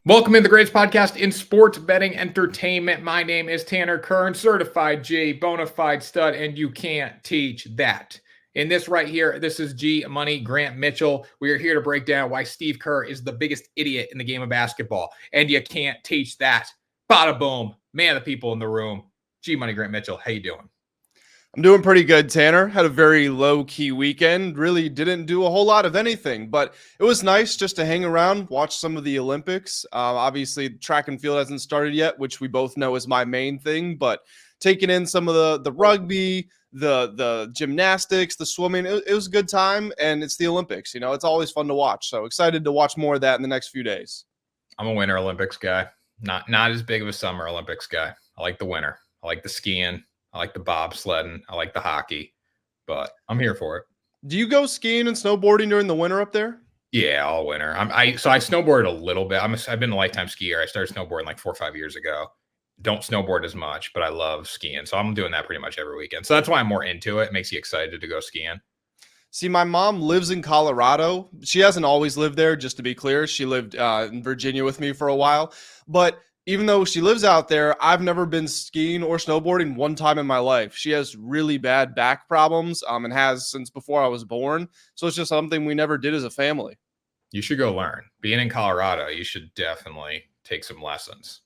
Welcome to the greatest podcast in sports betting entertainment. My name is Tanner Kern, certified G, bona fide stud, and you can't teach that. In this right here, this is G Money Grant Mitchell. We are here to break down why Steve Kerr is the biggest idiot in the game of basketball, and you can't teach that. Bada boom, man of the people in the room. G Money Grant Mitchell, how you doing? I'm doing pretty good, Tanner. Had a very low-key weekend. Really didn't do a whole lot of anything, but it was nice just to hang around, watch some of the Olympics. Obviously, track and field hasn't started yet, which we both know is my main thing, but taking in some of the rugby, the gymnastics, the swimming, it was a good time, and it's the Olympics. You know, it's always fun to watch, so excited to watch more of that in the next few days. I'm a Winter Olympics guy. Not as big of a Summer Olympics guy. I like the winter. I like the skiing. I like the bobsledding. I like the hockey, but I'm here for it. Do you go skiing and snowboarding during the winter up there? Yeah, all winter. I snowboarded a little bit. I've been a lifetime skier. I started snowboarding like 4 or 5 years ago. Don't snowboard as much, but I love skiing. So I'm doing that pretty much every weekend. So that's why I'm more into it. It makes you excited to go skiing. See, my mom lives in Colorado. She hasn't always lived there, just to be clear. She lived in Virginia with me for a while. But even though she lives out there, I've never been skiing or snowboarding one time in my life. She has really bad back problems and has since before I was born. So it's just something we never did as a family. You should go learn. Being in Colorado, you should definitely take some lessons.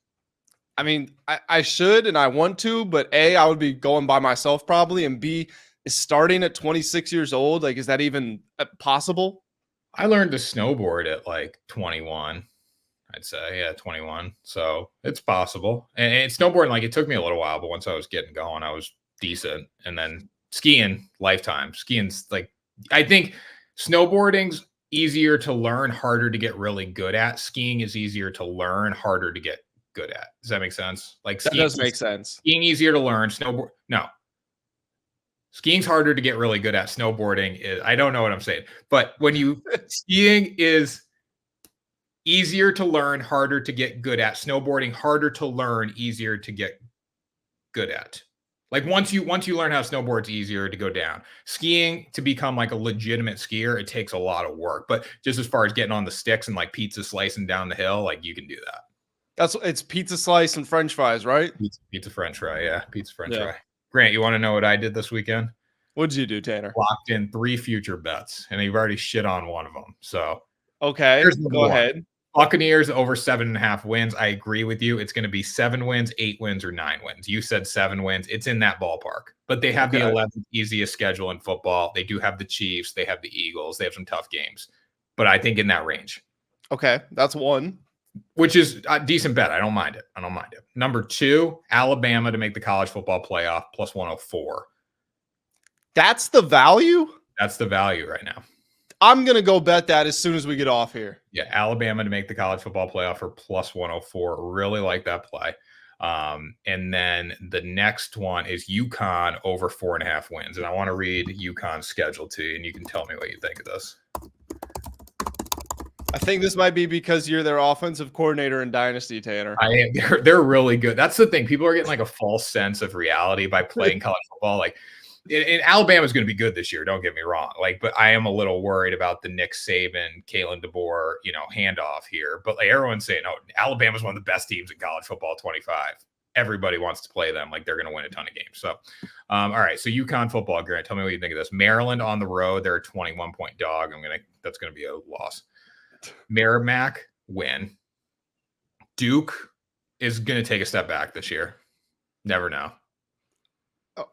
I mean, I should and I want to, but A, I would be going by myself probably, and B, is starting at 26 years old. Like, is that even possible? I learned to snowboard at like 21. I'd say, yeah, 21. So it's possible. And snowboarding, like it took me a little while, but once I was getting going, I was decent. And then skiing, lifetime. Skiing's like, I think snowboarding's easier to learn, harder to get really good at. Skiing is easier to learn, harder to get good at. Does that make sense? Like That does make sense. Skiing easier to learn. No. Skiing's harder to get really good at. Snowboarding is, I don't know what I'm saying, but when you skiing is easier to learn, harder to get good at. Snowboarding, harder to learn, easier to get good at. Like once you learn how to snowboard, it's easier to go down. Skiing, to become like a legitimate skier, it takes a lot of work. But just as far as getting on the sticks and like pizza slicing down the hill, like you can do that. It's pizza slice and French fries, right? Pizza French fry, yeah. Pizza French fry. Grant, you want to know what I did this weekend? What'd you do, Tanner? Locked in 3 future bets, and you've already shit on one of them. So okay, go ahead. Buccaneers over 7.5 wins. I agree with you. It's going to be 7 wins, 8 wins, or 9 wins. You said 7 wins. It's in that ballpark. But they have the 11th easiest schedule in football. They do have the Chiefs. They have the Eagles. They have some tough games. But I think in that range. Okay, that's one. Which is a decent bet. I don't mind it. Number 2, Alabama to make the college football playoff, plus 104. That's the value? That's the value right now. I'm going to go bet that as soon as we get off here. Yeah, Alabama to make the college football playoff for plus 104. Really like that play. And then the next one is UConn over 4.5 wins. And I want to read UConn's schedule to you, and you can tell me what you think of this. I think this might be because you're their offensive coordinator in Dynasty, Tanner. They're really good. That's the thing. People are getting like a false sense of reality by playing college football. Like, and Alabama's going to be good this year. Don't get me wrong. Like, but I am a little worried about the Nick Saban, Kalen DeBoer, handoff here. But like everyone's saying, oh, Alabama's one of the best teams in college football 25. Everybody wants to play them. Like they're going to win a ton of games. So, all right. So UConn football, Grant, tell me what you think of this. Maryland on the road. They're a 21-point dog. That's going to be a loss. Merrimack win. Duke is going to take a step back this year. Never know.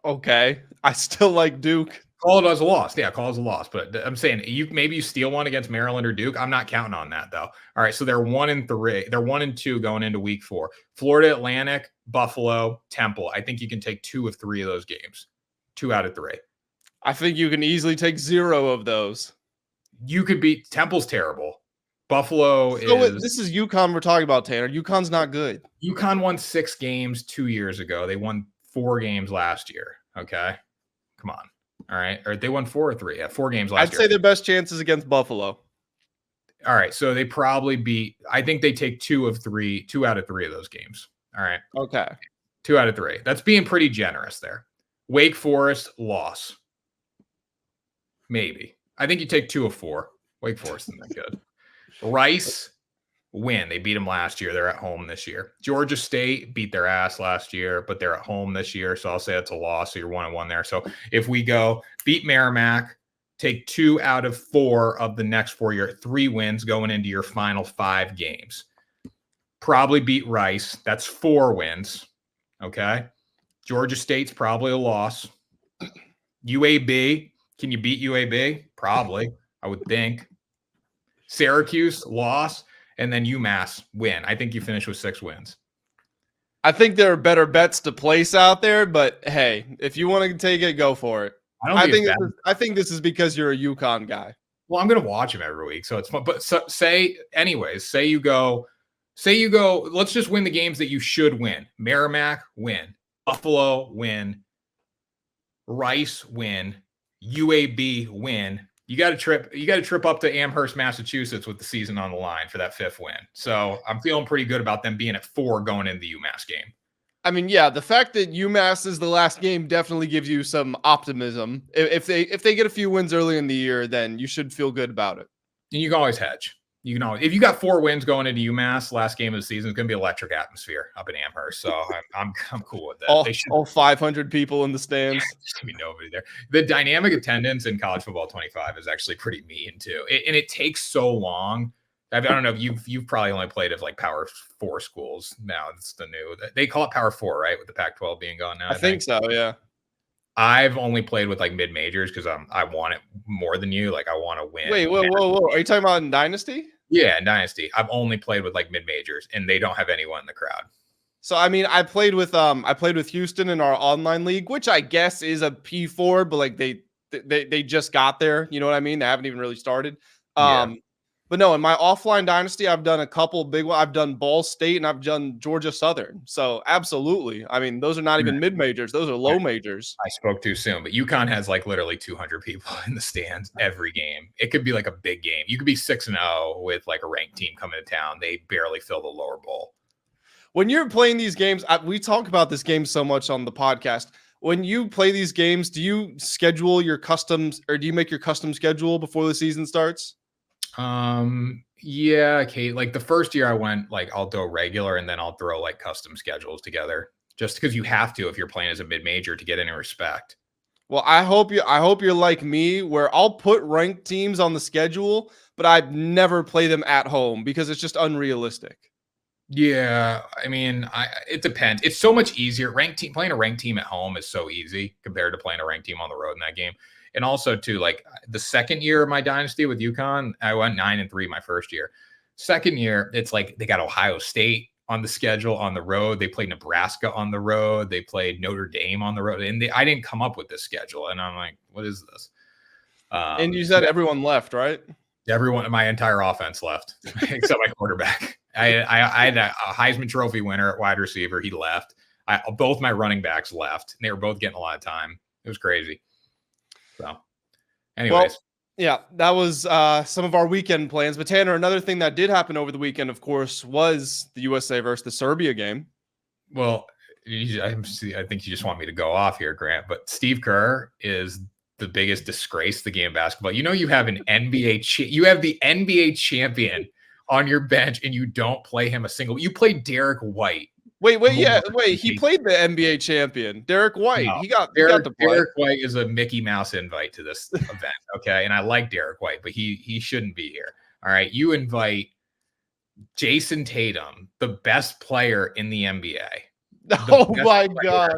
Okay. I still like Duke. Call it as a loss. Yeah, call it as a loss. But I'm saying maybe you steal one against Maryland or Duke. I'm not counting on that, though. All right, so they're 1-3. They're 1-2 going into week 4. Florida Atlantic, Buffalo, Temple. I think you can take 2 of 3 of those games. 2 out of 3. I think you can easily take 0 of those. You could beat Temple's terrible. Buffalo This is UConn we're talking about, Tanner. UConn's not good. UConn won 6 games 2 years ago. They won 4 games last year. Okay. Come on. All right. Or they won 4 or 3. Yeah, 4 games last year. I'd say their best chances against Buffalo. All right. So they probably beat, I think they take 2 out of 3 of those games. All right. Okay. 2 out of 3. That's being pretty generous there. Wake Forest, loss. Maybe. I think you take 2 of 4. Wake Forest isn't that good. Rice, win. They beat them last year. They're at home this year. Georgia State beat their ass last year, but they're at home this year. So I'll say that's a loss. So you're 1-1 there. So if we go beat Merrimack, take 2 out of 4 of the next 4, you're at 3 wins going into your final 5 games. Probably beat Rice. That's 4 wins. Okay. Georgia State's probably a loss. UAB, can you beat UAB? Probably, I would think. Syracuse, loss. And then UMass, win. I think you finish with 6 wins. I think there are better bets to place out there, but hey, if you want to take it, go for it. I think this is because you're a UConn guy. Well, I'm going to watch him every week, so it's fun. But say you go, let's just win the games that you should win. Merrimack, win. Buffalo, win. Rice, win. UAB, win. You got to trip up to Amherst, Massachusetts with the season on the line for that 5th win. So I'm feeling pretty good about them being at 4 going into the UMass game. I mean, yeah, the fact that UMass is the last game definitely gives you some optimism. If they get a few wins early in the year, then you should feel good about it. And you can always hedge. You can always, if you got 4 wins going into UMass, last game of the season, it's going to be electric atmosphere up in Amherst. So I'm cool with that. All 500 people in the stands. There's going to be nobody there. The dynamic attendance in college football 25 is actually pretty mean too. And it takes so long. I don't know if you've probably only played at like Power 4 schools. Now it's the new, they call it Power 4, right? With the Pac-12 being gone now. I think so. Yeah. I've only played with like mid majors because I want it more than you. Like I want to win. Wait, whoa. Are you talking about in Dynasty? Yeah, in Dynasty. I've only played with like mid majors, and they don't have anyone in the crowd. So I mean, I played with Houston in our online league, which I guess is a P4, but like they just got there. You know what I mean? They haven't even really started. Yeah. But no, in my offline Dynasty, I've done a couple big ones. I've done Ball State and I've done Georgia Southern. So absolutely. I mean, those are not even mid majors. Those are low majors. I spoke too soon, but UConn has like literally 200 people in the stands every game. It could be like a big game. You could be 6-0 with like a ranked team coming to town. They barely fill the lower bowl. When you're playing these games, we talk about this game so much on the podcast. When you play these games, do you schedule your customs or do you make your custom schedule before the season starts? Yeah, okay. Like the first year I went like I'll do a regular and then I'll throw like custom schedules together just because you have to if you're playing as a mid-major to get any respect. Well, I hope you're like me where I'll put ranked teams on the schedule, but I'd never play them at home because it's just unrealistic. Yeah, I mean, it depends. It's so much easier. Playing a ranked team at home is so easy compared to playing a ranked team on the road in that game. And also, too, like the second year of my dynasty with UConn, I went 9-3 my first year. Second year, it's like they got Ohio State on the schedule on the road. They played Nebraska on the road. They played Notre Dame on the road. And I didn't come up with this schedule. And I'm like, what is this? And you said everyone left, right? Everyone, my entire offense left, except my quarterback. I had a Heisman Trophy winner at wide receiver. He left. Both my running backs left. And they were both getting a lot of time. It was crazy. So, anyways. Well, yeah, that was some of our weekend plans. But Tanner, another thing that did happen over the weekend, of course, was the USA versus the Serbia game. Well, I think you just want me to go off here, Grant. But Steve Kerr is the biggest disgrace to the game of basketball. You know, you have an you have the NBA champion on your bench, and you don't play him a single. You play Derek White. Wait. He played the NBA champion, Derek White. No, he got to play. Derek White is a Mickey Mouse invite to this event, okay? And I like Derek White, but he shouldn't be here. All right, you invite Jayson Tatum, the best player in the NBA. Oh my gosh,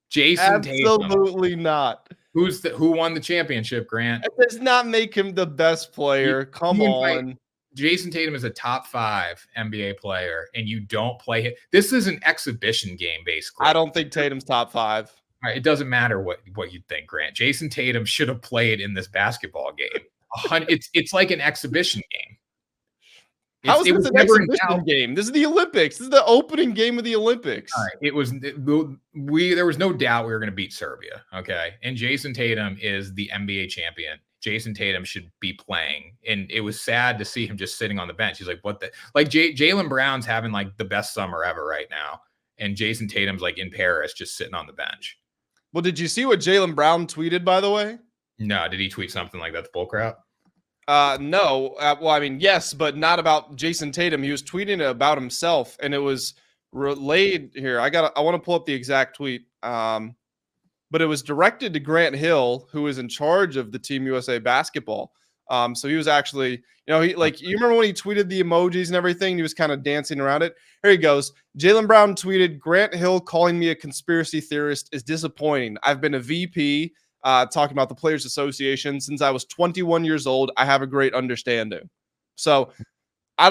Jayson Tatum. Absolutely not. Who won the championship, Grant? It does not make him the best player. Come on. Jayson Tatum is a top 5 NBA player, and you don't play him. This is an exhibition game, basically. I don't think Tatum's top 5. All right, it doesn't matter what you think, Grant. Jayson Tatum should have played in this basketball game. It's like an exhibition game. How is this an exhibition game? This is the Olympics. This is the opening game of the Olympics. All right, there was no doubt we were going to beat Serbia. Okay, and Jayson Tatum is the NBA champion. Jayson Tatum should be playing. And it was sad to see him just sitting on the bench. He's like, what the, like Jaylen Brown's having like the best summer ever right now. And Jayson Tatum's like in Paris, just sitting on the bench. Well, did you see what Jaylen Brown tweeted, by the way? No, did he tweet something like that's bullcrap? No. Well, I mean, yes, but not about Jayson Tatum. He was tweeting it about himself, and it was relayed here. I want to pull up the exact tweet. But it was directed to Grant Hill, who is in charge of the Team USA basketball. So he was actually, you remember when he tweeted the emojis and everything? He was kind of dancing around it. Here he goes. Jaylen Brown tweeted, Grant Hill calling me a conspiracy theorist is disappointing. I've been a VP, talking about the Players Association since I was 21 years old. I have a great understanding. So I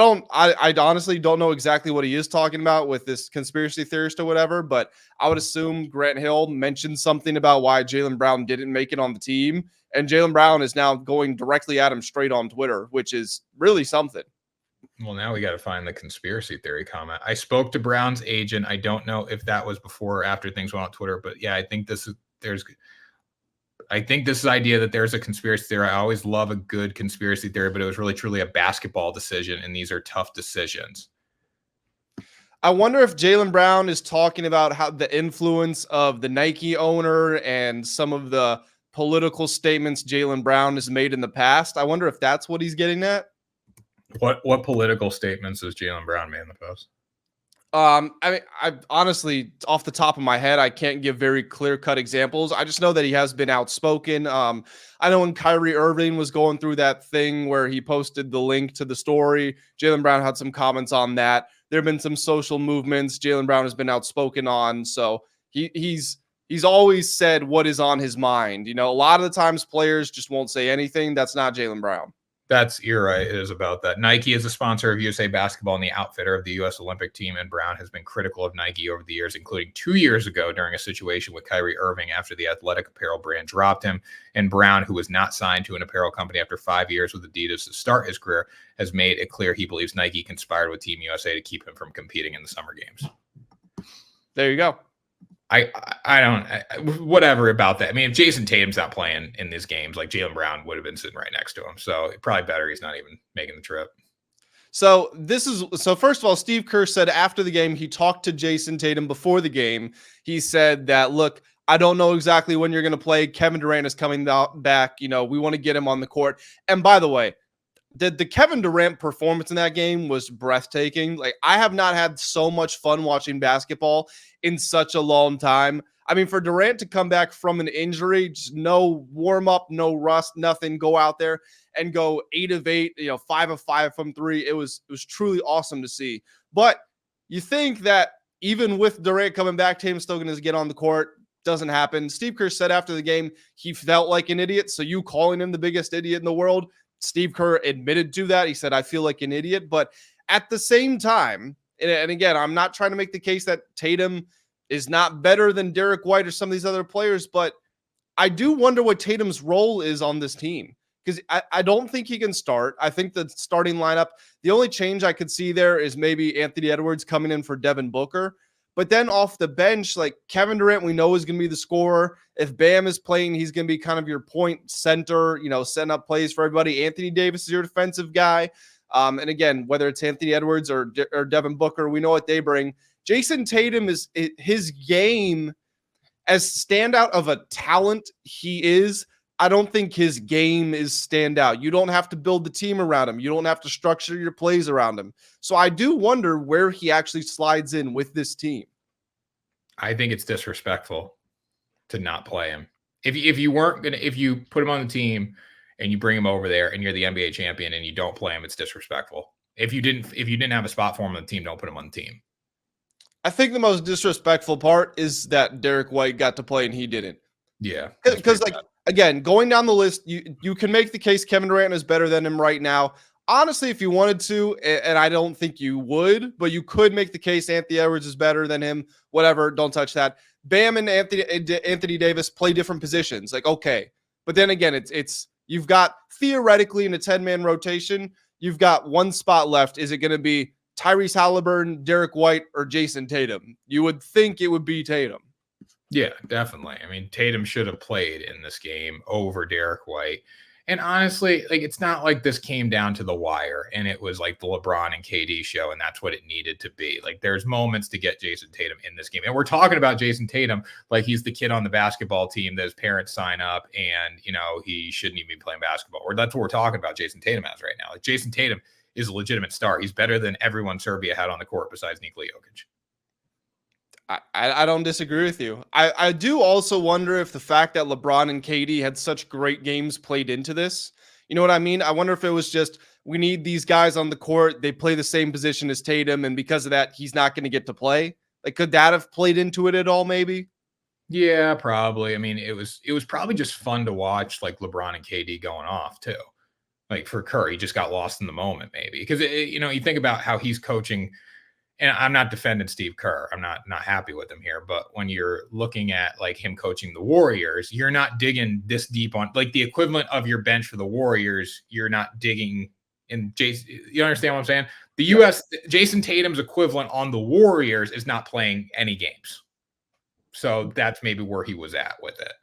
honestly don't know exactly what he is talking about with this conspiracy theorist or whatever, but I would assume Grant Hill mentioned something about why Jaylen Brown didn't make it on the team. And Jaylen Brown is now going directly at him straight on Twitter, which is really something. Well, now we got to find the conspiracy theory comment. I spoke to Brown's agent. I don't know if that was before or after things went on Twitter, but yeah, I think this idea that there's a conspiracy theory. I always love a good conspiracy theory, but it was really truly a basketball decision, and these are tough decisions. I wonder if Jaylen Brown is talking about how the influence of the Nike owner and some of the political statements Jaylen Brown has made in the past. I wonder if that's what he's getting at. What political statements has Jaylen Brown made in the past? I mean, I honestly, off the top of my head, I can't give very clear-cut examples. I just know that he has been outspoken. I know when Kyrie Irving was going through that thing where he posted the link to the story, Jaylen Brown had some comments on that. There have been some social movements Jaylen Brown has been outspoken on. So he's always said what is on his mind. A lot of the times players just won't say anything. That's not Jaylen Brown. You're right. It is about that. Nike is a sponsor of USA Basketball and the outfitter of the U.S. Olympic team, and Brown has been critical of Nike over the years, including 2 years ago during a situation with Kyrie Irving after the athletic apparel brand dropped him. And Brown, who was not signed to an apparel company after 5 years with Adidas to start his career, has made it clear he believes Nike conspired with Team USA to keep him from competing in the Summer Games. There you go. Whatever about that. I mean, if Jayson Tatum's not playing in these games, like Jaylen Brown would have been sitting right next to him. So probably better he's not even making the trip. So first of all, Steve Kerr said after the game, he talked to Jayson Tatum before the game. He said that, look, I don't know exactly when you're going to play. Kevin Durant is coming back. We want to get him on the court. And by the way, the Kevin Durant performance in that game was breathtaking. Like, I have not had so much fun watching basketball in such a long time. I mean, for Durant to come back from an injury, just no warm up, no rust, nothing, go out there and go 8 of 8, 5 of 5 from 3. It was truly awesome to see. But you think that even with Durant coming back, Tatum's still going to get on the court. Doesn't happen. Steve Kerr said after the game he felt like an idiot. So you calling him the biggest idiot in the world? Steve Kerr admitted to that. He said, I feel like an idiot. But at the same time, and again, I'm not trying to make the case that Tatum is not better than Derek White or some of these other players, but I do wonder what Tatum's role is on this team, because I don't think he can start. I think the starting lineup, the only change I could see there is maybe Anthony Edwards coming in for Devin Booker. But then off the bench, like Kevin Durant, we know is going to be the scorer. If Bam is playing, he's going to be kind of your point center, setting up plays for everybody. Anthony Davis is your defensive guy. And again, whether it's Anthony Edwards or Devin Booker, we know what they bring. Jayson Tatum is his game, as standout of a talent he is. I don't think his game is standout. You don't have to build the team around him. You don't have to structure your plays around him. So I do wonder where he actually slides in with this team. I think it's disrespectful to not play him. If you put him on the team and you bring him over there and you're the NBA champion and you don't play him, it's disrespectful. If you didn't have a spot for him on the team, don't put him on the team. I think the most disrespectful part is that Derek White got to play and he didn't. Yeah. Because again, going down the list, you can make the case Kevin Durant is better than him right now. Honestly, if you wanted to, and I don't think you would, but you could make the case Anthony Edwards is better than him. Whatever, don't touch that. Bam and Anthony Davis play different positions. Like, okay. But then again, it's you've got theoretically in a 10-man rotation, you've got one spot left. Is it going to be Tyrese Halliburton, Derek White, or Jayson Tatum? You would think it would be Tatum. Yeah, definitely. I mean, Tatum should have played in this game over Derek White. And honestly, like it's not like this came down to the wire and it was like the LeBron and KD show and that's what it needed to be. Like there's moments to get Jayson Tatum in this game. And we're talking about Jayson Tatum like he's the kid on the basketball team that his parents sign up and, he shouldn't even be playing basketball. Or that's what we're talking about Jayson Tatum as right now. Like Jayson Tatum is a legitimate star. He's better than everyone Serbia had on the court besides Nikola Jokic. I don't disagree with you. I do also wonder if the fact that LeBron and KD had such great games played into this. You know what I mean? I wonder if it was just we need these guys on the court. They play the same position as Tatum, and because of that, he's not going to get to play. Like, could that have played into it at all? Maybe. Yeah, probably. I mean, it was probably just fun to watch like LeBron and KD going off too. Like for Kerr, he just got lost in the moment, maybe because you think about how he's coaching. And I'm not defending Steve Kerr. I'm not happy with him here. But when you're looking at like him coaching the Warriors, you're not digging this deep on like the equivalent of your bench for the Warriors. You're not digging in Jason. You understand what I'm saying? The U.S. Jayson Tatum's equivalent on the Warriors is not playing any games. So that's maybe where he was at with it.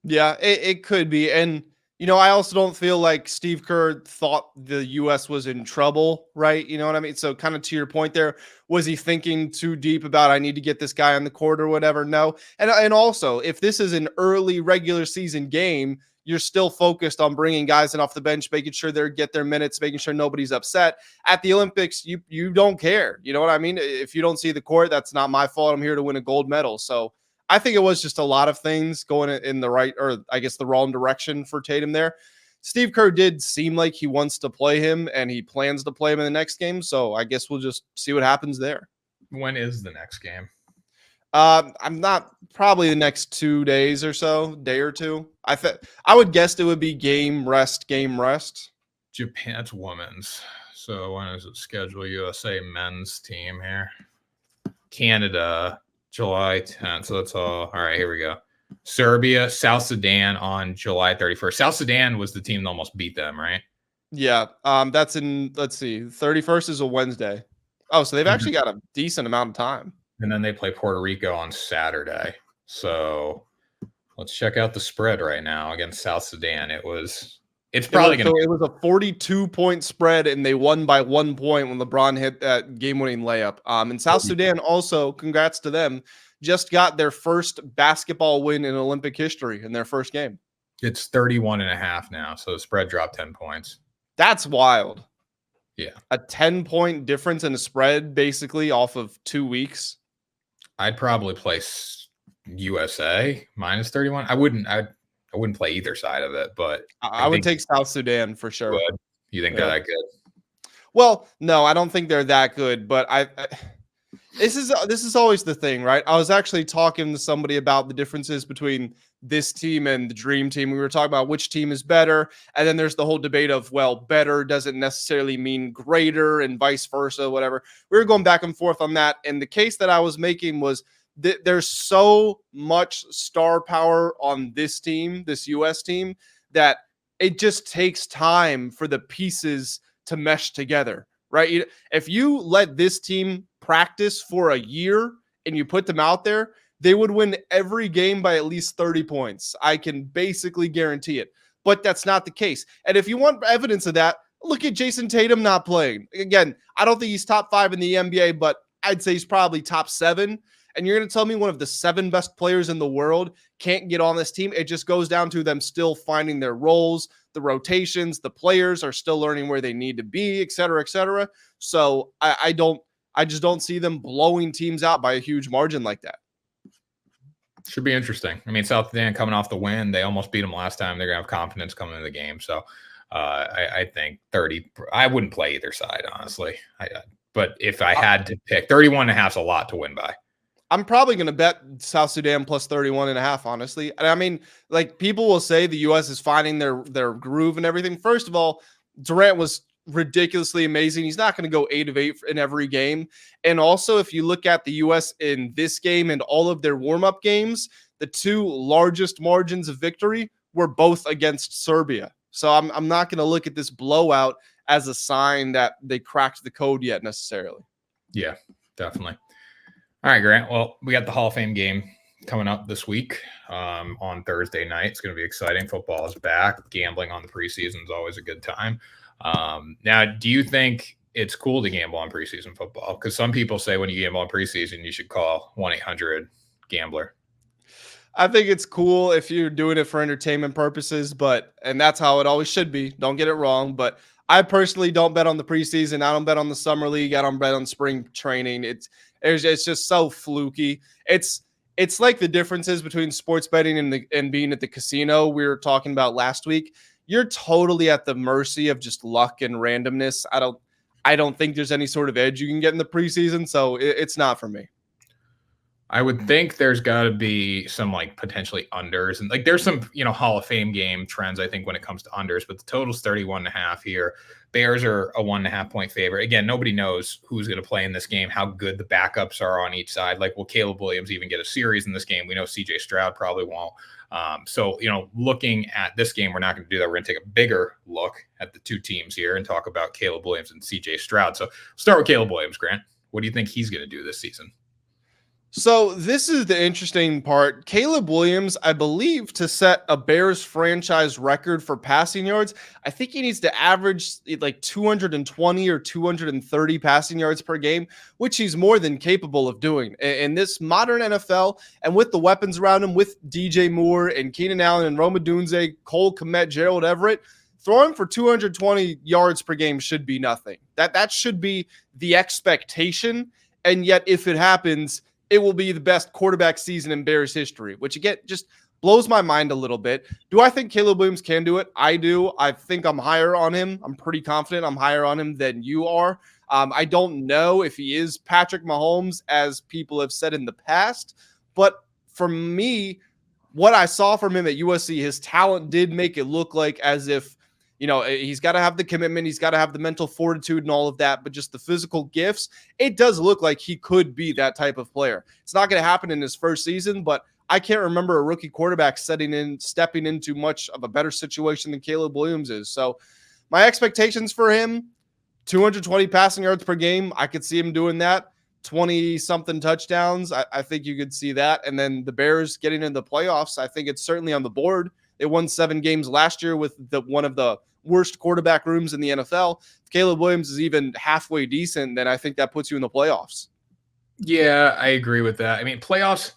Yeah, it could be. And I also don't feel like Steve Kerr thought the U.S. was in trouble, right? You know what I mean? So kind of to your point there, was he thinking too deep about I need to get this guy on the court or whatever? No. And also, if this is an early regular season game, you're still focused on bringing guys in off the bench, making sure they get their minutes, making sure nobody's upset. At the Olympics, you don't care. You know what I mean? If you don't see the court, that's not my fault. I'm here to win a gold medal. So I think it was just a lot of things going in the right, or I guess the wrong direction for Tatum there. Steve Kerr did seem like he wants to play him and he plans to play him in the next game. So I guess we'll just see what happens there. When is the next game? I'm not probably the next 2 days or so, day or two. I would guess it would be game rest. Japan, that's women's. So when is it scheduled? USA men's team here. Canada, July 10th. So that's all right. Here we go. Serbia, South Sudan on July 31st. South Sudan was the team that almost beat them, right? Yeah. That's let's see, 31st is a Wednesday. Oh, so they've actually got a decent amount of time. And then they play Puerto Rico on Saturday. So let's check out the spread right now against South Sudan. It's probably going to. It was a 42-point spread, and they won by 1 point when LeBron hit that game-winning layup. And South Sudan also, congrats to them, just got their first basketball win in Olympic history in their first game. It's 31.5 now, so the spread dropped 10 points. That's wild. Yeah. A 10-point difference in a spread, basically, off of 2 weeks. I'd probably place USA minus 31. I wouldn't play either side of it, but I would take South Sudan for sure. You think they're that good? Well, no, I don't think they're that good, but this is always the thing, right? I was actually talking to somebody about the differences between this team and the dream team. We were talking about which team is better, and then there's the whole debate of, well, better doesn't necessarily mean greater and vice versa, whatever. We were going back and forth on that, and the case that I was making was there's so much star power on this team, this U.S. team, that it just takes time for the pieces to mesh together, right? If you let this team practice for a year and you put them out there, they would win every game by at least 30 points. I can basically guarantee it, but that's not the case. And if you want evidence of that, look at Jayson Tatum not playing. Again, I don't think he's top 5 in the NBA, but I'd say he's probably top 7. And you're going to tell me one of the 7 best players in the world can't get on this team? It just goes down to them still finding their roles, the rotations, the players are still learning where they need to be, et cetera, et cetera. So I just don't see them blowing teams out by a huge margin like that. Should be interesting. I mean, South Sudan coming off the win, they almost beat them last time. They're going to have confidence coming into the game. So I think 30, I wouldn't play either side, honestly. But if I had to pick, 31.5 is a lot to win by. I'm probably going to bet South Sudan plus 31.5, honestly. And I mean, like, people will say the U.S. is finding their groove and everything. First of all, Durant was ridiculously amazing. He's not going to go 8 of 8 in every game. And also, if you look at the U.S. in this game and all of their warm-up games, the 2 largest margins of victory were both against Serbia. So I'm not going to look at this blowout as a sign that they cracked the code yet necessarily. Yeah, definitely. All right, Grant. Well, we got the Hall of Fame game coming up this week on Thursday night. It's going to be exciting. Football is back. Gambling on the preseason is always a good time. Now, do you think it's cool to gamble on preseason football? Because some people say when you gamble on preseason, you should call 1-800-GAMBLER. I think it's cool if you're doing it for entertainment purposes, and that's how it always should be. Don't get it wrong. But I personally don't bet on the preseason. I don't bet on the summer league. I don't bet on spring training. It's just so fluky. It's like the differences between sports betting and being at the casino we were talking about last week. You're totally at the mercy of just luck and randomness. I don't think there's any sort of edge you can get in the preseason, so it's not for me. I would think there's got to be some like potentially unders, and like there's some, Hall of Fame game trends, I think, when it comes to unders, but the total's 31.5 here. Bears are a 1.5 point favorite. Again, nobody knows who's going to play in this game, how good the backups are on each side. Like, will Caleb Williams even get a series in this game? We know CJ Stroud probably won't. So, looking at this game, we're not going to do that. We're going to take a bigger look at the two teams here and talk about Caleb Williams and CJ Stroud. So start with Caleb Williams, Grant. What do you think he's going to do this season? So this is the interesting part. Caleb Williams, I believe, to set a Bears franchise record for passing yards, I think he needs to average like 220 or 230 passing yards per game, which he's more than capable of doing. In this modern NFL, and with the weapons around him, with DJ Moore and Keenan Allen and Rome Odunze, Cole Kmet, Gerald Everett, throwing for 220 yards per game should be nothing. That should be the expectation. And yet, if it happens, it will be the best quarterback season in Bears history, which again just blows my mind a little bit. Do I think Caleb Williams can do it? I do. I think I'm higher on him. I'm pretty confident I'm higher on him than you are. I don't know if he is Patrick Mahomes, as people have said in the past, but for me, what I saw from him at USC, his talent did make it look like as if, he's got to have the commitment. He's got to have the mental fortitude and all of that, but just the physical gifts, it does look like he could be that type of player. It's not going to happen in his first season, but I can't remember a rookie quarterback stepping into much of a better situation than Caleb Williams is. So my expectations for him, 220 passing yards per game. I could see him doing that. 20-something touchdowns. I think you could see that. And then the Bears getting into the playoffs, I think it's certainly on the board. They won 7 games last year with one of the worst quarterback rooms in the NFL. If Caleb Williams is even halfway decent, then I think that puts you in the playoffs. Yeah, I agree with that. I mean, playoffs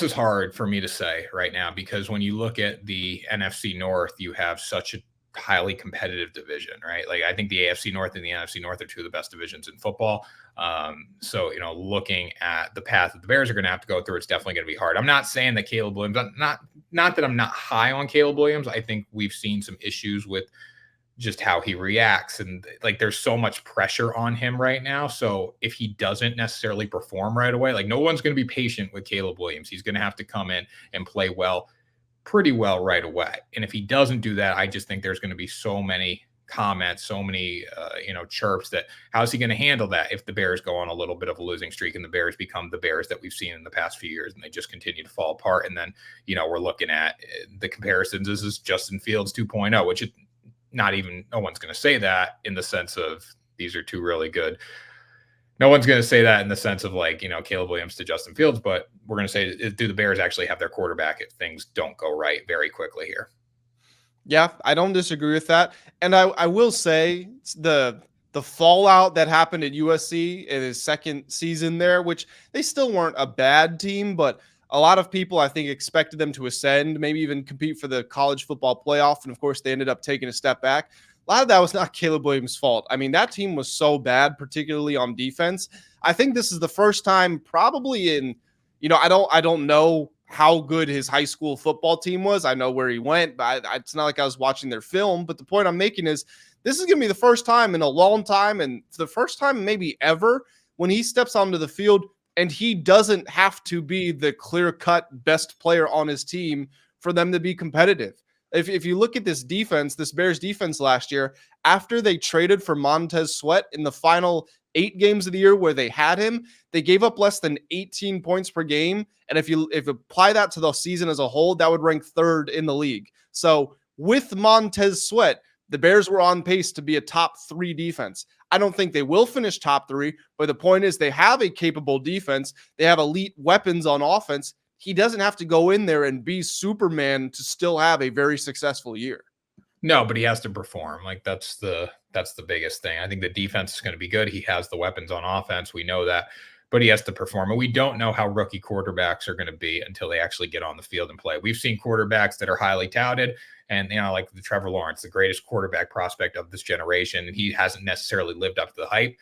is hard for me to say right now, because when you look at the NFC North, you have such a highly competitive division, right? Like, I think the AFC North and the NFC North are two of the best divisions in football. So, looking at the path that the Bears are going to have to go through, it's definitely going to be hard. I'm not saying that Caleb Williams, not that I'm not high on Caleb Williams. I think we've seen some issues with just how he reacts, and like there's so much pressure on him right now. So if he doesn't necessarily perform right away, like no one's going to be patient with Caleb Williams. He's going to have to come in and play pretty well right away. And if he doesn't do that, I just think there's going to be so many comments, so many, chirps that how's he going to handle that if the Bears go on a little bit of a losing streak and the Bears become the Bears that we've seen in the past few years and they just continue to fall apart. And then, we're looking at the comparisons. This is Justin Fields 2.0, which is not even, no one's going to say that in the sense of these are two really good. No one's going to say that in the sense of like, Caleb Williams to Justin Fields, but we're going to say, do the Bears actually have their quarterback if things don't go right very quickly here? Yeah, I don't disagree with that. And I will say the fallout that happened at USC in his second season there, which they still weren't a bad team, but a lot of people, I think, expected them to ascend, maybe even compete for the college football playoff. And of course, they ended up taking a step back. A lot of that was not Caleb Williams' fault. I mean, that team was so bad, particularly on defense. I think this is the first time probably in, I don't know how good his high school football team was. I know where he went, but it's not like I was watching their film. But the point I'm making is this is going to be the first time in a long time, and the first time maybe ever, when he steps onto the field and he doesn't have to be the clear-cut best player on his team for them to be competitive. If you look at this defense, this Bears defense last year, after they traded for Montez Sweat in the final 8 games of the year where they had him, they gave up less than 18 points per game. And if you apply that to the season as a whole, that would rank 3rd in the league. So with Montez Sweat, the Bears were on pace to be a top 3 defense. I don't think they will finish top 3, but the point is they have a capable defense. They have elite weapons on offense. he doesn't have to go in there and be Superman to still have a very successful year. No, but he has to perform. Like that's the biggest thing. I think the defense is going to be good. He has the weapons on offense. We know that, but he has to perform. And we don't know how rookie quarterbacks are going to be until they actually get on the field and play. We've seen quarterbacks that are highly touted, and like the Trevor Lawrence, the greatest quarterback prospect of this generation, and he hasn't necessarily lived up to the hype,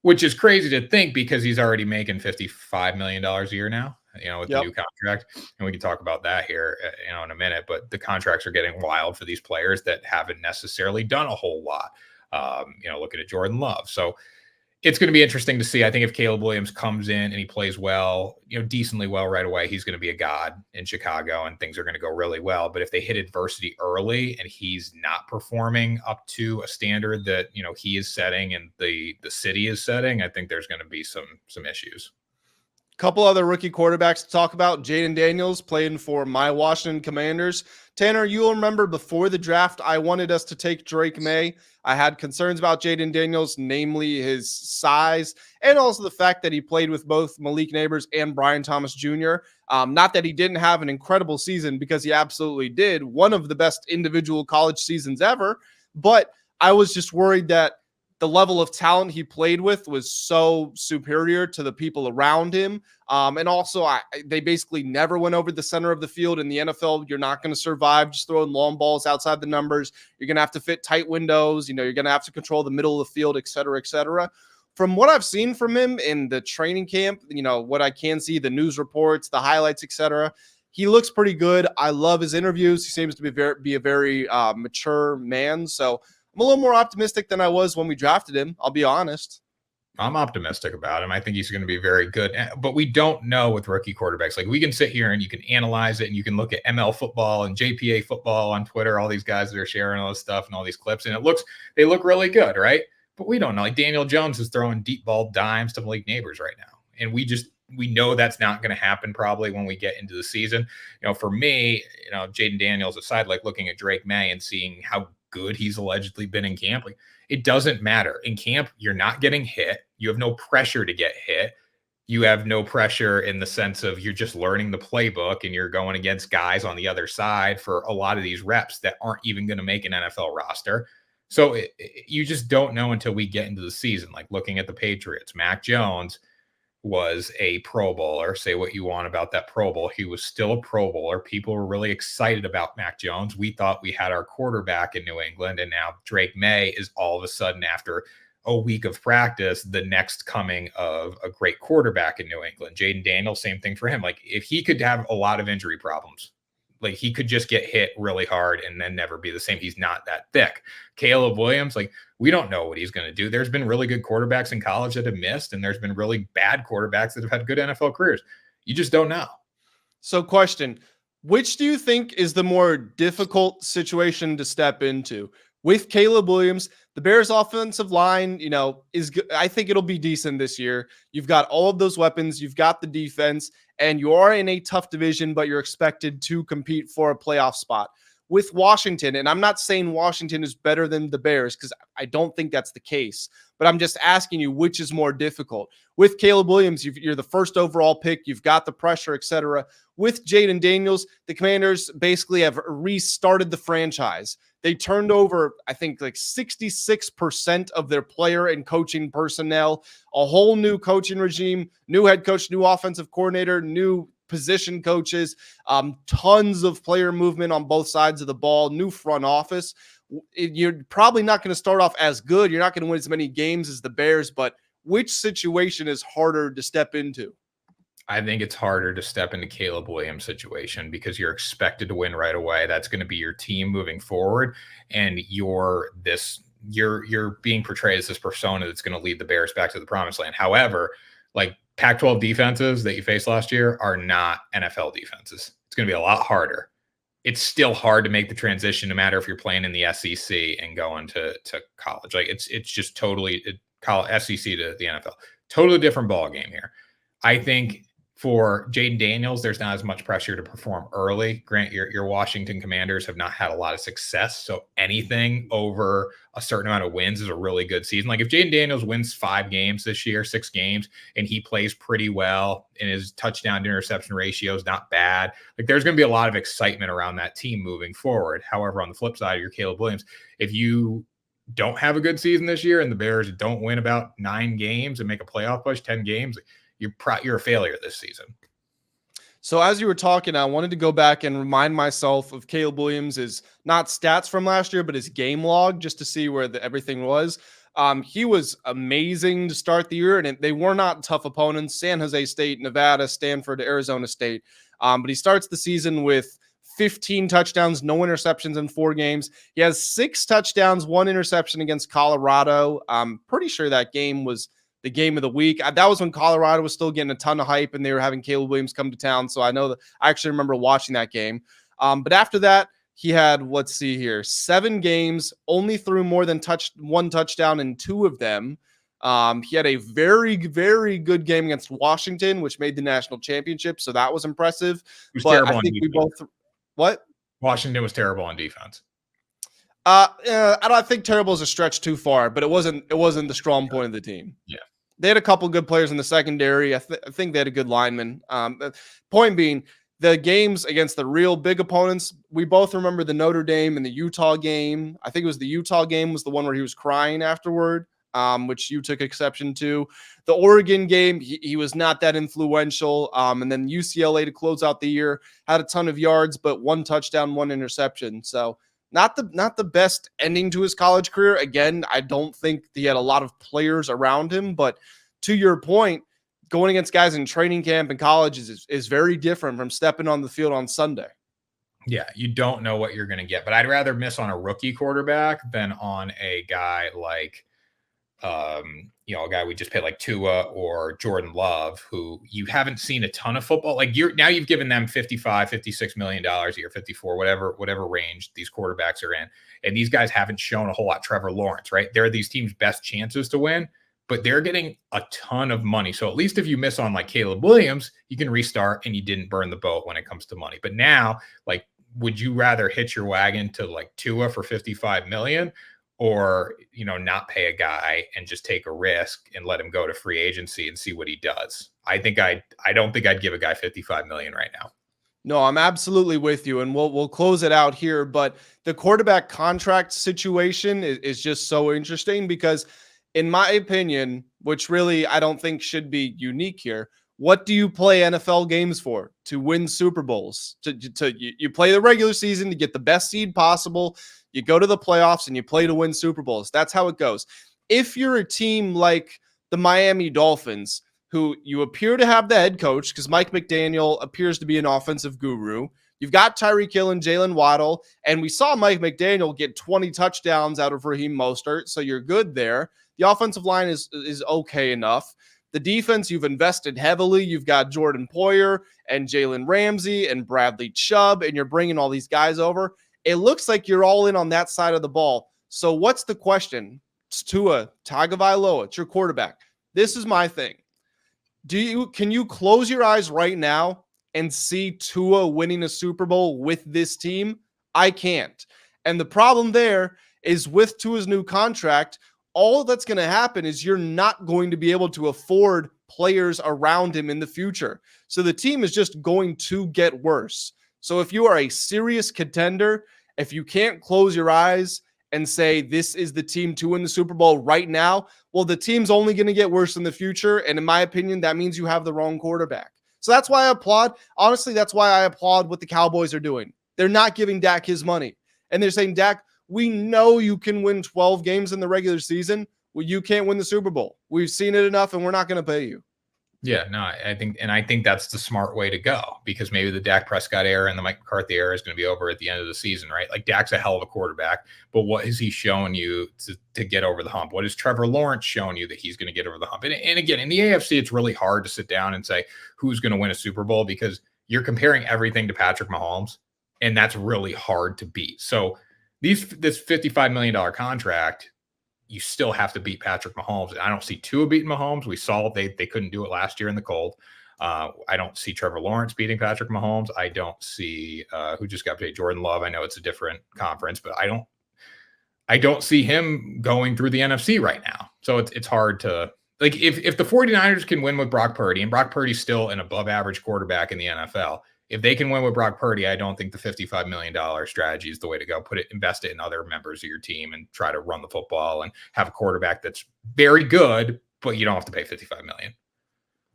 which is crazy to think because he's already making $55 million a year now, with the new contract. And we can talk about that here, in a minute, but the contracts are getting wild for these players that haven't necessarily done a whole lot. Looking at Jordan Love. So it's going to be interesting to see. I think if Caleb Williams comes in and he plays well, decently well right away, he's going to be a god in Chicago and things are going to go really well. But if they hit adversity early and he's not performing up to a standard that, he is setting and the city is setting, I think there's going to be some issues. Couple other rookie quarterbacks to talk about. Jayden Daniels playing for my Washington Commanders. Tanner, you'll remember before the draft, I wanted us to take Drake Maye. I had concerns about Jayden Daniels, namely his size, and also the fact that he played with both Malik Neighbors and Brian Thomas Jr. Not that he didn't have an incredible season, because he absolutely did. One of the best individual college seasons ever. But I was just worried that the level of talent he played with was so superior to the people around him. And also, they basically never went over the center of the field. In the NFL, you're not going to survive just throwing long balls outside the numbers. You're going to have to fit tight windows. You're going to have to control the middle of the field, et cetera, et cetera. From what I've seen from him in the training camp, what I can see, the news reports, the highlights, et cetera, he looks pretty good. I love his interviews. He seems to be a very mature man. So I'm a little more optimistic than I was when we drafted him. I'll be honest. I'm optimistic about him. I think he's going to be very good, but we don't know with rookie quarterbacks. Like, we can sit here and you can analyze it and you can look at ML football and JPA football on Twitter, all these guys that are sharing all this stuff and all these clips, and they look really good, right? But we don't know. Like, Daniel Jones is throwing deep ball dimes to Malik Neighbors right now. And we know that's not going to happen probably when we get into the season. For me, Jayden Daniels aside, like looking at Drake Maye and seeing how good he's allegedly been in camp, like, it doesn't matter. In camp, you're not getting hit. You have no pressure to get hit. You have no pressure in the sense of you're just learning the playbook and you're going against guys on the other side for a lot of these reps that aren't even going to make an NFL roster. So you just don't know until we get into the season. Like, looking at the Patriots, Mac Jones was a Pro Bowler. Say what you want about that Pro Bowl. He was still a Pro Bowler. People were really excited about Mac Jones. We thought we had our quarterback in New England, and now Drake Maye is all of a sudden, after a week of practice, the next coming of a great quarterback in New England. Jayden Daniels, same thing for him. Like, if he could have a lot of injury problems, like, he could just get hit really hard and then never be the same. He's not that thick. Caleb Williams, like, we don't know what he's going to do. There's been really good quarterbacks in college that have missed, and there's been really bad quarterbacks that have had good NFL careers. You just don't know. So, question, which do you think is the more difficult situation to step into? With Caleb Williams, the Bears' offensive line, is good. I think it'll be decent this year. You've got all of those weapons. You've got the defense, and you are in a tough division, but you're expected to compete for a playoff spot. With Washington, and I'm not saying Washington is better than the Bears, because I don't think that's the case, but I'm just asking you which is more difficult. With Caleb Williams, you're the first overall pick. You've got the pressure, etc. With Jayden Daniels, the Commanders basically have restarted the franchise. They turned over, I think, like 66% of their player and coaching personnel, a whole new coaching regime, new head coach, new offensive coordinator, new position coaches, tons of player movement on both sides of the ball, new front office. You're probably not going to start off as good. You're not going to win as many games as the Bears, but which situation is harder to step into? I think it's harder to step into Caleb Williams' situation because you're expected to win right away. That's going to be your team moving forward. And you're being portrayed as this persona that's going to lead the Bears back to the promised land. However, like, Pac-12 defenses that you faced last year are not NFL defenses. It's going to be a lot harder. It's still hard to make the transition, no matter if you're playing in the SEC and going to college. Like, it's just totally SEC to the NFL. Totally different ball game here. I think For Jayden Daniels, there's not as much pressure to perform early. Grant, your Washington Commanders have not had a lot of success, so anything over a certain amount of wins is a really good season. Like if Jayden Daniels wins 5 games this year, 6 games, and he plays pretty well, and his touchdown to interception ratio is not bad, like there's going to be a lot of excitement around that team moving forward. However, on the flip side, you're Caleb Williams. If you don't have a good season this year and the Bears don't win about 9 games and make a playoff push, 10 games, you're a failure this season. So as you were talking, I wanted to go back and remind myself of Caleb Williams' not stats from last year, but his game log, just to see where everything was. He was amazing to start the year, and they were not tough opponents: San Jose State, Nevada, Stanford, Arizona State. But he starts the season with 15 touchdowns, no interceptions in 4 games. He has 6 touchdowns, 1 interception against Colorado. I'm pretty sure that game was the game of the week. That was when Colorado was still getting a ton of hype and they were having Caleb Williams come to town. So I know that I actually remember watching that game. But after that, he had, let's see here, 7 games, only threw more than 1 touchdown in 2 of them. He had a very, very good game against Washington, which made the national championship. So that was impressive. But I think we both, what? Washington was terrible on defense. I don't think terrible is a stretch too far, but it wasn't the strong point of the team. Yeah. They had a couple good players in the secondary. I think they had a good lineman. Point being, the games against the real big opponents, we both remember the Notre Dame and the Utah game. I think it was the Utah game was the one where he was crying afterward, which you took exception to. The Oregon game, he was not that influential. And then UCLA to close out the year, had a ton of yards, but 1 touchdown, 1 interception. So not the best ending to his college career. Again, I don't think he had a lot of players around him, but to your point, going against guys in training camp and college is very different from stepping on the field on Sunday. Yeah, you don't know what you're going to get, but I'd rather miss on a rookie quarterback than on a guy like, a guy we just paid like Tua or Jordan Love, who you haven't seen a ton of football. Like you've given them $55-56 million a year, 54, whatever range these quarterbacks are in. And these guys haven't shown a whole lot. Trevor Lawrence, right? They're these teams' best chances to win, but they're getting a ton of money. So at least if you miss on like Caleb Williams, you can restart and you didn't burn the boat when it comes to money. But now, like, would you rather hitch your wagon to like Tua for 55 million? Or, not pay a guy and just take a risk and let him go to free agency and see what he does? I don't think I'd give a guy 55 million right now. No, I'm absolutely with you. And we'll close it out here. But the quarterback contract situation is just so interesting because, in my opinion, which really I don't think should be unique here, what do you play NFL games for? To win Super Bowls. You play the regular season to get the best seed possible. You go to the playoffs and you play to win Super Bowls. That's how it goes. If you're a team like the Miami Dolphins, who you appear to have the head coach, because Mike McDaniel appears to be an offensive guru, you've got Tyreek Hill and Jalen Waddle, and we saw Mike McDaniel get 20 touchdowns out of Raheem Mostert, so you're good there. The offensive line is okay enough. The defense, you've invested heavily. You've got Jordan Poyer and Jalen Ramsey and Bradley Chubb, and you're bringing all these guys over. It looks like you're all in on that side of the ball. So what's the question? It's Tua Tagovailoa. It's your quarterback. This is my thing. Can you close your eyes right now and see Tua winning a Super Bowl with this team? I can't. And the problem there is with Tua's new contract, all that's going to happen is you're not going to be able to afford players around him in the future. So the team is just going to get worse. So if you are a serious contender, if you can't close your eyes and say this is the team to win the Super Bowl right now, well, the team's only going to get worse in the future. And in my opinion, that means you have the wrong quarterback. So that's why I applaud. Honestly, that's why I applaud what the Cowboys are doing. They're not giving Dak his money. And they're saying, Dak, we know you can win 12 games in the regular season. Well, you can't win the Super Bowl. We've seen it enough, and we're not going to pay you. Yeah, no, I think that's the smart way to go, because maybe the Dak Prescott era and the Mike McCarthy era is going to be over at the end of the season, right? Like, Dak's a hell of a quarterback, but what has he shown you to get over the hump? What has Trevor Lawrence shown you that he's going to get over the hump? And again, in the AFC, it's really hard to sit down and say who's going to win a Super Bowl, because you're comparing everything to Patrick Mahomes, and that's really hard to beat. So this $55 million contract, you still have to beat Patrick Mahomes. I don't see Tua beating Mahomes. We saw they couldn't do it last year in the cold. I don't see Trevor Lawrence beating Patrick Mahomes. I don't see who just got paid, Jordan Love. I know it's a different conference, but I don't see him going through the NFC right now. So it's hard to like if the 49ers can win with Brock Purdy, and Brock Purdy's still an above average quarterback in the NFL. If they can win with Brock Purdy, I don't think the $55 million strategy is the way to go. Invest it in other members of your team and try to run the football and have a quarterback that's very good, but you don't have to pay $55 million.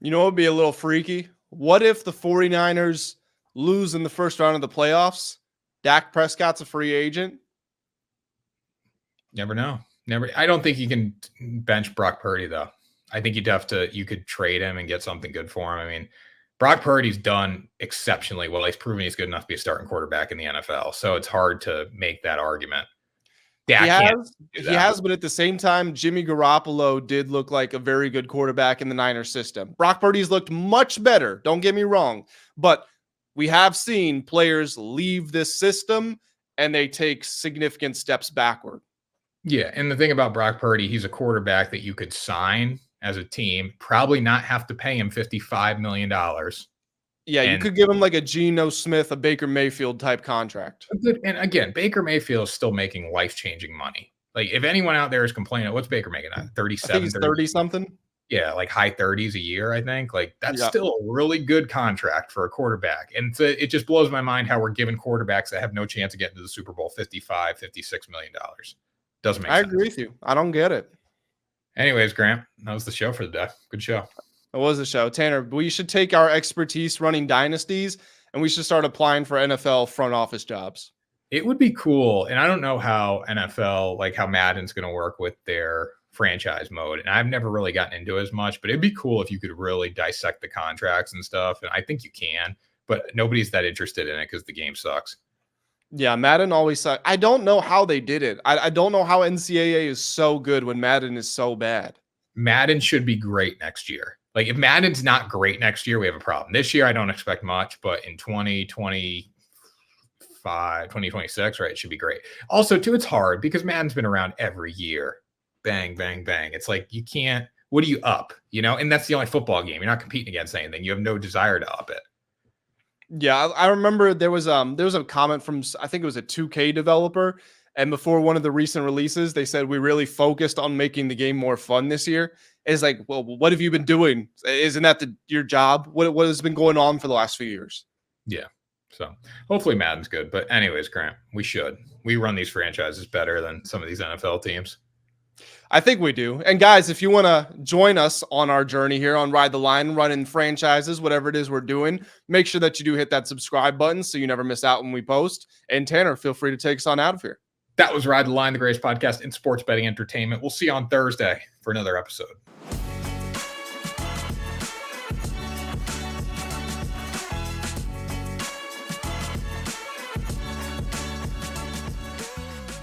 You know what would be a little freaky? What if the 49ers lose in the first round of the playoffs? Dak Prescott's a free agent. Never know. I don't think you can bench Brock Purdy, though. I think you could trade him and get something good for him. I mean, Brock Purdy's done exceptionally well. He's proven he's good enough to be a starting quarterback in the NFL. So it's hard to make that argument. He has, but at the same time, Jimmy Garoppolo did look like a very good quarterback in the Niners system. Brock Purdy's looked much better. Don't get me wrong. But we have seen players leave this system and they take significant steps backward. Yeah. And the thing about Brock Purdy, he's a quarterback that you could sign as a team, probably not have to pay him $55 million. Yeah, you could give him like a Geno Smith, a Baker Mayfield type contract. And again, Baker Mayfield is still making life-changing money. Like if anyone out there is complaining, what's Baker making? 37, I think he's 30 something. Yeah, like high 30s a year, I think. Like that's still a really good contract for a quarterback. And it just blows my mind how we're giving quarterbacks that have no chance of getting to the Super Bowl $55, $56 million. Doesn't make sense. I agree with you. I don't get it. Anyways, Grant, that was the show for the day. Good show. It was the show. Tanner, we should take our expertise running dynasties and we should start applying for NFL front office jobs. It would be cool. And I don't know how NFL, like how Madden's going to work with their franchise mode. And I've never really gotten into it as much, but it'd be cool if you could really dissect the contracts and stuff. And I think you can, but nobody's that interested in it because the game sucks. Yeah, Madden always sucks. I don't know how they did it. I don't know how NCAA is so good when Madden is so bad. Madden should be great next year. Like if Madden's not great next year, we have a problem. This year, I don't expect much, but in 2025, 2026, right, it should be great. Also, too, it's hard because Madden's been around every year. Bang, bang, bang. It's like you can't, what do you up? You know, and that's the only football game. You're not competing against anything. You have no desire to up it. Yeah, I remember there was a comment from, I think it was a 2K developer, and before one of the recent releases, they said we really focused on making the game more fun this year. It's like, well, what have you been doing? Isn't that your job? What has been going on for the last few years? Yeah, so hopefully Madden's good. But anyways, Grant, we run these franchises better than some of these NFL teams. I think we do. And guys, if you want to join us on our journey here on Ride the Line, running franchises, whatever it is we're doing, make sure that you do hit that subscribe button so you never miss out when we post. And Tanner, feel free to take us on out of here. That was Ride the Line, the greatest podcast in sports betting entertainment. We'll see you on Thursday for another episode.